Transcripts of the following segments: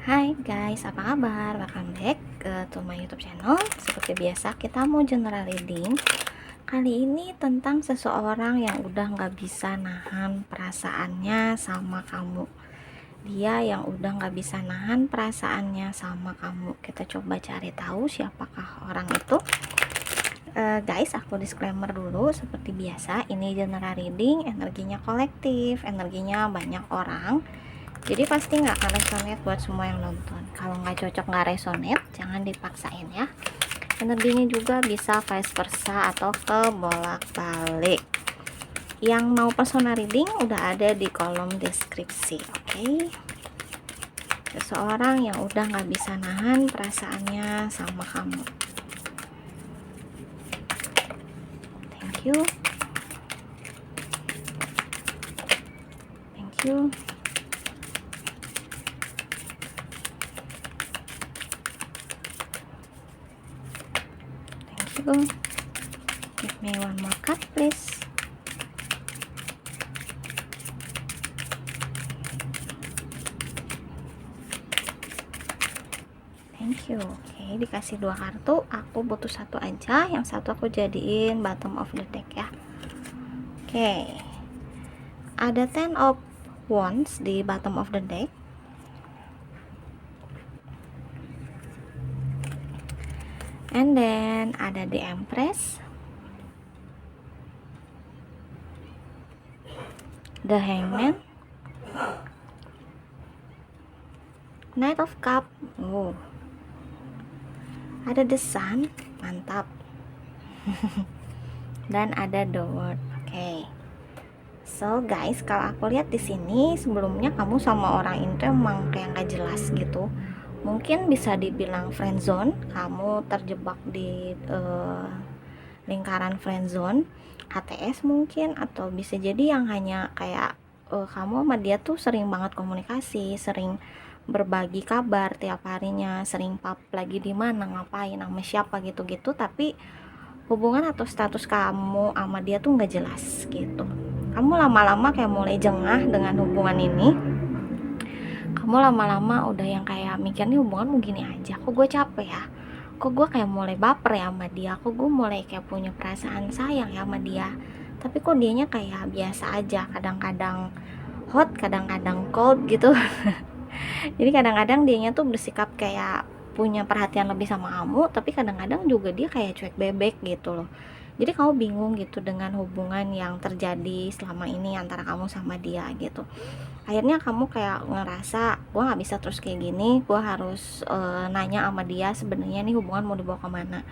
Hai guys, apa kabar? Welcome back to my YouTube channel. Seperti biasa, kita mau general reading. Kali ini tentang seseorang yang udah nggak bisa nahan perasaannya sama kamu. Dia yang udah nggak bisa nahan perasaannya sama kamu. Kita coba cari tahu siapakah orang itu. Guys, aku disclaimer dulu. Seperti biasa, ini general reading, energinya kolektif, energinya banyak orang. Jadi pasti nggak akan resonate buat semua yang nonton. Kalau nggak cocok, nggak resonate, jangan dipaksain ya. Energinya juga bisa vice versa atau ke bolak-balik. Yang mau personal reading udah ada di kolom deskripsi, oke? Seseorang yang udah nggak bisa nahan perasaannya sama kamu. Thank you. Thank you. Give me one more card please. Thank you. Oke, dikasih 2 kartu, aku butuh satu aja, yang satu aku jadiin bottom of the deck ya. Oke, ada 10 of wands di bottom of the deck. And then ada the empress, the hangman, knight of cup, ada the sun, mantap. Dan ada the world. Oke. So guys, kalau aku lihat di sini sebelumnya kamu sama orang itu emang kayak nggak jelas gitu. Mungkin bisa dibilang friendzone, kamu terjebak di lingkaran friendzone, HTS mungkin, atau bisa jadi yang hanya kayak kamu sama dia tuh sering banget komunikasi, sering berbagi kabar tiap harinya, sering pap lagi di mana, ngapain, sama siapa gitu-gitu, tapi hubungan atau status kamu sama dia tuh nggak jelas gitu. Kamu lama-lama kayak mulai jengah dengan hubungan ini. Kamu lama-lama udah yang kayak mikir nih hubungan mau gini aja, kok gue capek ya, kok gue kayak mulai baper ya sama dia, kok gue mulai kayak punya perasaan sayang ya sama dia, tapi kok dianya kayak biasa aja, kadang-kadang hot, kadang-kadang cold gitu. Jadi kadang-kadang dianya tuh bersikap kayak punya perhatian lebih sama kamu, tapi kadang-kadang juga dia kayak cuek bebek gitu loh. Jadi kamu bingung gitu dengan hubungan yang terjadi selama ini antara kamu sama dia gitu. Akhirnya kamu kayak ngerasa gue nggak bisa terus kayak gini, gue harus nanya sama dia sebenarnya nih hubungan mau dibawa kemana.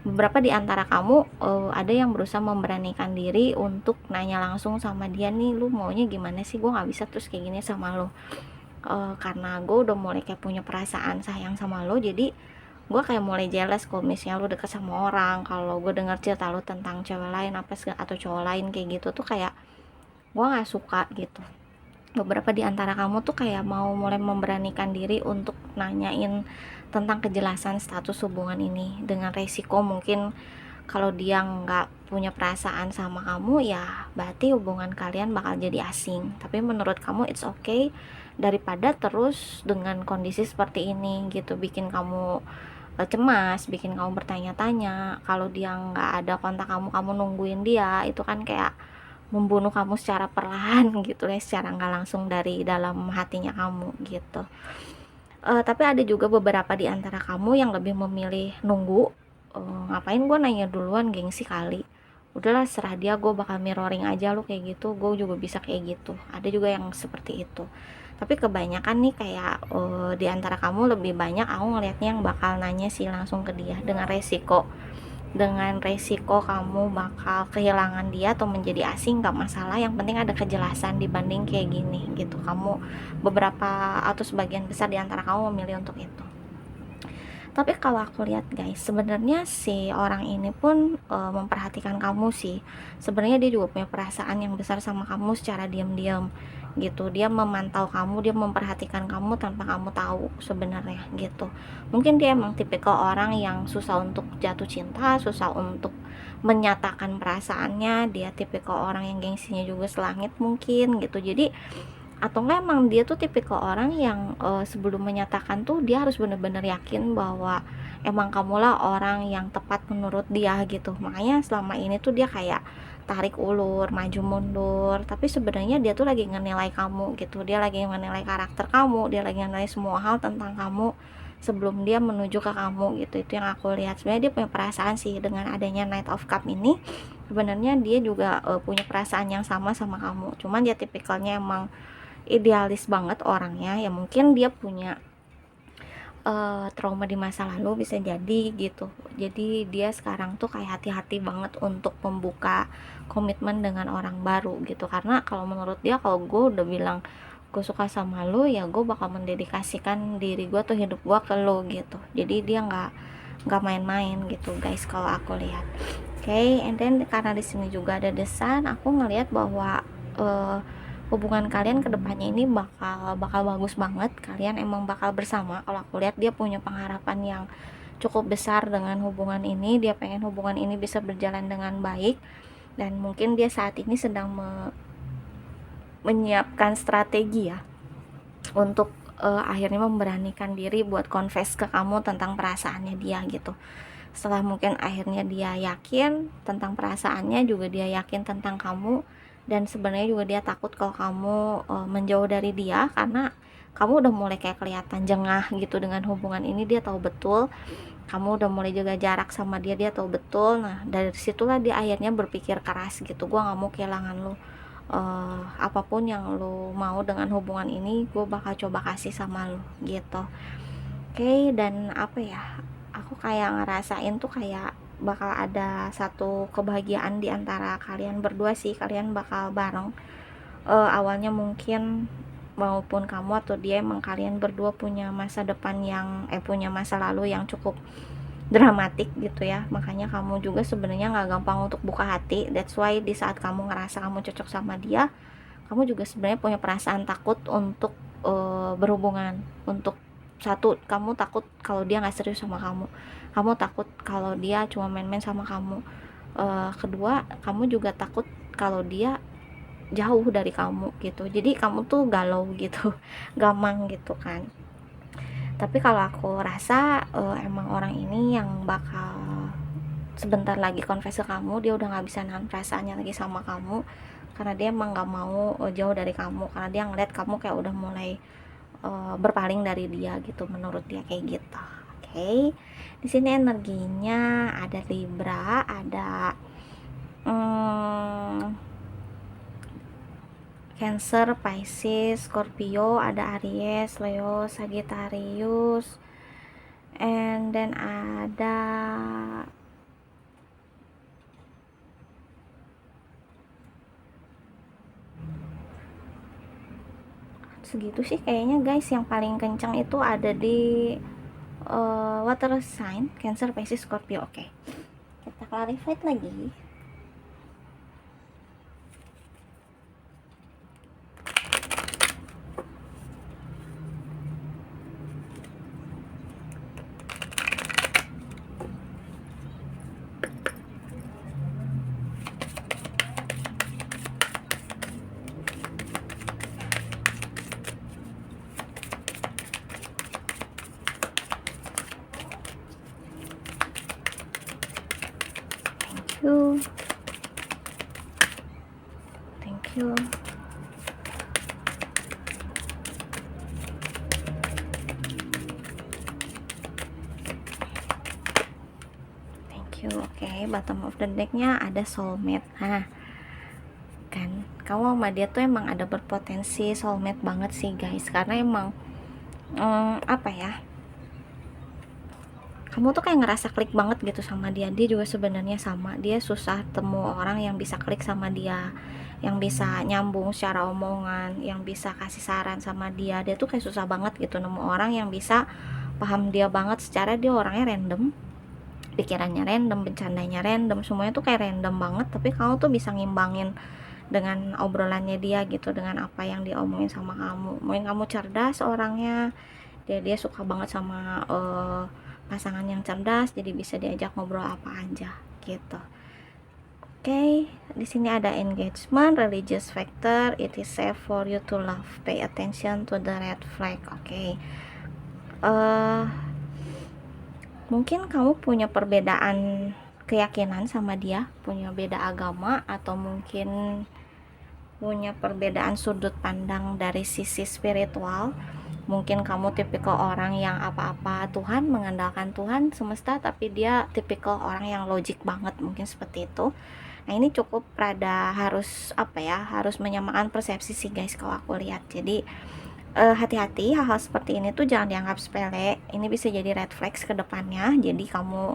Beberapa di antara kamu ada yang berusaha memberanikan diri untuk nanya langsung sama dia nih, lu maunya gimana sih, gue nggak bisa terus kayak gini sama lo. Karena gue udah mulai kayak punya perasaan sayang sama lo, jadi gue kayak mulai jealous kalau misalnya lo deket sama orang, kalau gue denger cerita lo tentang cewek lain apa segala atau cowok lain kayak gitu tuh kayak gue nggak suka gitu. Beberapa di antara kamu tuh kayak mau mulai memberanikan diri untuk nanyain tentang kejelasan status hubungan ini, dengan resiko mungkin kalau dia nggak punya perasaan sama kamu ya berarti hubungan kalian bakal jadi asing. Tapi menurut kamu it's okay daripada terus dengan kondisi seperti ini gitu, bikin kamu cemas, bikin kamu bertanya-tanya. Kalau dia nggak ada kontak kamu, kamu nungguin dia, itu kan kayak membunuh kamu secara perlahan gitu ya, secara nggak langsung dari dalam hatinya kamu gitu. Tapi ada juga beberapa di antara kamu yang lebih memilih nunggu. Ngapain gue nanya duluan, gengsi kali, udahlah serah dia, gue bakal mirroring aja lo kayak gitu, gue juga bisa kayak gitu. Ada juga yang seperti itu, tapi kebanyakan nih kayak di antara kamu lebih banyak aku ngelihatnya yang bakal nanya sih langsung ke dia, dengan resiko kamu bakal kehilangan dia atau menjadi asing, gak masalah, yang penting ada kejelasan dibanding kayak gini gitu. Kamu beberapa atau sebagian besar di antara kamu memilih untuk itu. Tapi kalau aku lihat guys, sebenarnya si orang ini pun memperhatikan kamu sih. Sebenarnya dia juga punya perasaan yang besar sama kamu secara diam-diam gitu. Dia memantau kamu, dia memperhatikan kamu tanpa kamu tahu sebenarnya gitu. Mungkin dia emang tipikal orang yang susah untuk jatuh cinta, susah untuk menyatakan perasaannya. Dia tipikal orang yang gengsinya juga selangit mungkin gitu. Jadi atau enggak emang dia tuh tipikal orang yang sebelum menyatakan tuh dia harus bener-bener yakin bahwa emang kamulah orang yang tepat menurut dia gitu. Makanya selama ini tuh dia kayak tarik ulur, maju mundur, tapi sebenarnya dia tuh lagi ngenilai kamu gitu. Dia lagi ngenilai karakter kamu, dia lagi ngenilai semua hal tentang kamu sebelum dia menuju ke kamu gitu. Itu yang aku lihat. Sebenarnya dia punya perasaan sih dengan adanya Knight of Cup ini. Sebenarnya dia juga punya perasaan yang sama sama kamu. Cuman dia tipikalnya emang idealis banget orangnya, ya mungkin dia punya trauma di masa lalu, bisa jadi gitu. Jadi dia sekarang tuh kayak hati-hati banget untuk membuka komitmen dengan orang baru gitu, karena kalau menurut dia, kalau gue udah bilang gue suka sama lo, ya gue bakal mendedikasikan diri gue atau hidup gue ke lo gitu. Jadi dia nggak main-main gitu guys kalau aku lihat. Okay, and then karena di sini juga ada desain, aku ngelihat bahwa hubungan kalian kedepannya ini bakal bagus banget. Kalian emang bakal bersama. Kalau aku lihat dia punya pengharapan yang cukup besar dengan hubungan ini. Dia pengen hubungan ini bisa berjalan dengan baik, dan mungkin dia saat ini sedang menyiapkan strategi ya untuk akhirnya memberanikan diri buat confess ke kamu tentang perasaannya dia gitu. Setelah mungkin akhirnya dia yakin tentang perasaannya, juga dia yakin tentang kamu, dan sebenarnya juga dia takut kalau kamu menjauh dari dia, karena kamu udah mulai kayak kelihatan jengah gitu dengan hubungan ini. Dia tahu betul kamu udah mulai jaga jarak sama dia, dia tahu betul. Nah dari situlah dia akhirnya berpikir keras gitu, gue gak mau kehilangan lo, apapun yang lo mau dengan hubungan ini gue bakal coba kasih sama lo gitu. Oke, dan apa ya, aku kayak ngerasain tuh kayak bakal ada satu kebahagiaan di antara kalian berdua sih. Kalian bakal bareng. Awalnya mungkin maupun kamu atau dia, emang kalian berdua punya masa depan yang punya masa lalu yang cukup dramatik gitu ya. Makanya kamu juga sebenarnya nggak gampang untuk buka hati. That's why di saat kamu ngerasa kamu cocok sama dia, kamu juga sebenarnya punya perasaan takut untuk berhubungan. Untuk satu, kamu takut kalau dia nggak serius sama kamu takut kalau dia cuma main-main sama kamu. Kedua, kamu juga takut kalau dia jauh dari kamu gitu. Jadi kamu tuh galau gitu gamang gitu kan. Tapi kalau aku rasa emang orang ini yang bakal sebentar lagi confess ke kamu. Dia udah nggak bisa nahan perasaannya lagi sama kamu, karena dia emang nggak mau jauh dari kamu, karena dia ngeliat kamu kayak udah mulai berpaling dari dia gitu, menurut dia kayak gitu. Oke, di sini energinya ada Libra, ada Cancer, Pisces, Scorpio, ada Aries, Leo, Sagittarius, and then ada segitu sih kayaknya guys. Yang paling kencang itu ada di water sign, Cancer, Pisces, Scorpio. Oke, kita clarify lagi. you thank you thank you. Oke, bottom of the decknya ada soulmate. Nah kan, kamu sama dia tuh emang ada berpotensi soulmate banget sih guys, karena emang apa ya, kamu tuh kayak ngerasa klik banget gitu sama dia. Dia juga sebenarnya sama, dia susah temu orang yang bisa klik sama dia, yang bisa nyambung secara omongan, yang bisa kasih saran sama dia. Dia tuh kayak susah banget gitu nemu orang yang bisa paham dia banget. Secara dia orangnya random, pikirannya random, bercandanya random, semuanya tuh kayak random banget, tapi kamu tuh bisa ngimbangin dengan obrolannya dia gitu, dengan apa yang dia omongin sama kamu. Mungkin kamu cerdas orangnya, dia suka banget sama pasangan yang cerdas, jadi bisa diajak ngobrol apa aja gitu. Oke, di sini ada engagement, religious factor, it is safe for you to love. Pay attention to the red flag. Oke. Mungkin kamu punya perbedaan keyakinan sama dia, punya beda agama, atau mungkin punya perbedaan sudut pandang dari sisi spiritual. Mungkin kamu tipikal orang yang apa-apa Tuhan, mengandalkan Tuhan semesta, tapi dia tipikal orang yang logik banget, mungkin seperti itu. Nah, ini cukup rada harus harus menyamakan persepsi sih guys kalau aku lihat. Jadi hati-hati, hal-hal seperti ini tuh jangan dianggap sepele. Ini bisa jadi red flags ke depannya. Jadi kamu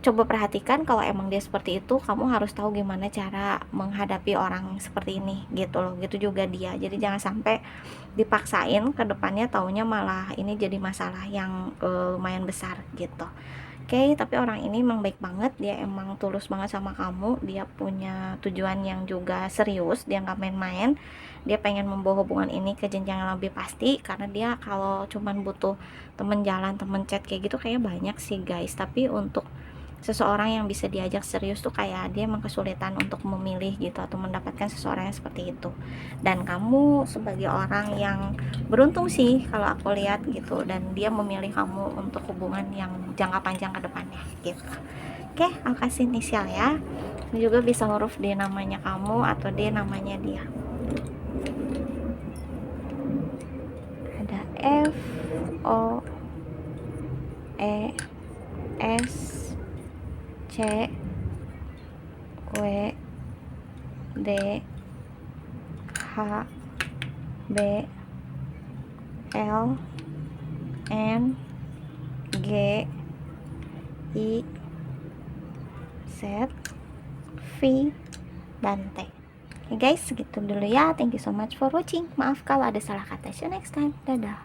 coba perhatikan, kalau emang dia seperti itu, kamu harus tahu gimana cara menghadapi orang seperti ini gitu loh. Gitu juga dia. Jadi jangan sampai dipaksain ke depannya, taunya malah ini jadi masalah yang lumayan besar gitu. Oke, tapi orang ini emang baik banget, dia emang tulus banget sama kamu, dia punya tujuan yang juga serius, dia nggak main-main, dia pengen membawa hubungan ini ke jenjang yang lebih pasti, karena dia kalau cuman butuh temen jalan, temen chat kayak gitu kayaknya banyak sih guys, tapi untuk seseorang yang bisa diajak serius tuh kayak dia emang kesulitan untuk memilih gitu, atau mendapatkan seseorang yang seperti itu. Dan kamu sebagai orang yang beruntung sih kalau aku lihat gitu, dan dia memilih kamu untuk hubungan yang jangka panjang ke depannya gitu. Oke, aku kasih inisial ya. Ini juga bisa huruf D namanya kamu atau D namanya dia. Ada F, O, E, S, C, W, D, H, B, L, N, G, I, Z, V, dan T. Oke guys, segitu dulu ya. Thank you so much for watching. Maaf kalau ada salah kata. See you next time. Dadah.